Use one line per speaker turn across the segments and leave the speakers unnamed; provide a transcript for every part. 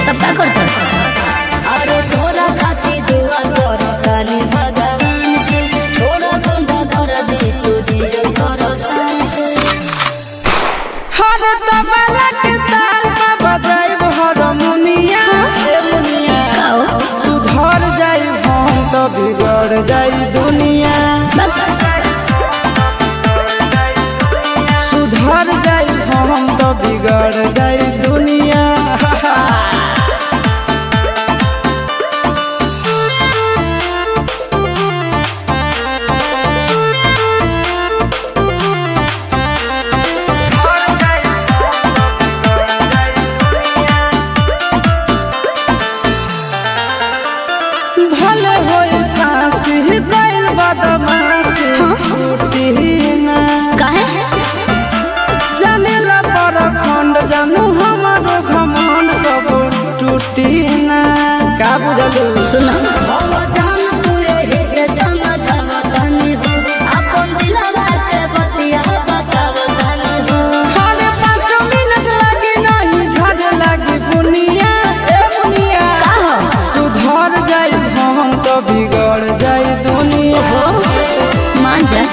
सब का करता अरे तोरा खातिर दुआ करतानी भगवान से छोड़ा बंदा कर दे तुझे करो सान से
हर तबला के ताल में बजाइब हारमोनिया ए मुनिया सुधर जाई हम तो बिगड़ जाई दुनिया सुधर जाई हम तो बिगड़ जाई दुनिया भले होई फांसी गइल बदमाशी छूटी ना
काहे
जानेला पर खंड जानू हमारो घमंड कबो टूटी ना का बुझलू
सुना बाबा जान तू रे से समझावतानी हो अपन दिलवा के बतिया बतावतानी हो
हर 5 मिनट लगी नहीं झड़ लगी बुनिया ए बुनिया
का हो
सुधर जाई हम तो बिगड़ जाई दुनिया
मान जा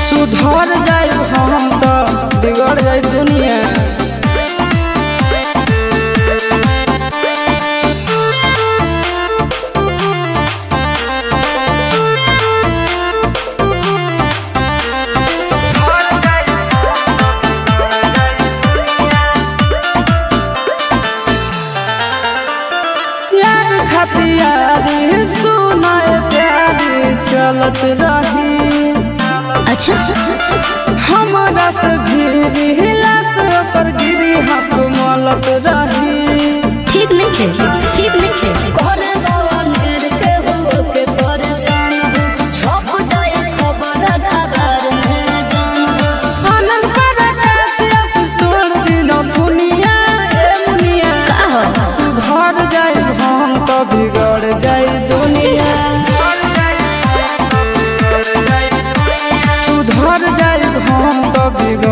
सुधर जाई हम तो बिगड़ जाई दुनिया यार खतियारी सुनाए प्यारी चलत रही
अच्छा
हमरा से भीरी हिला से ओकर गिरी हाथ मलत रही
ठीक नहीं खे करे लवनेर के हो के परेशान हो छप जाए खबर खबर में जान हो
आनंद पर कैसे तोड़ दिनो दुनिया ए मुनिया
का हो
सुधर जाई हम तो बिगड़ जाई दुनिया सुधर जाई हम तो बिगड़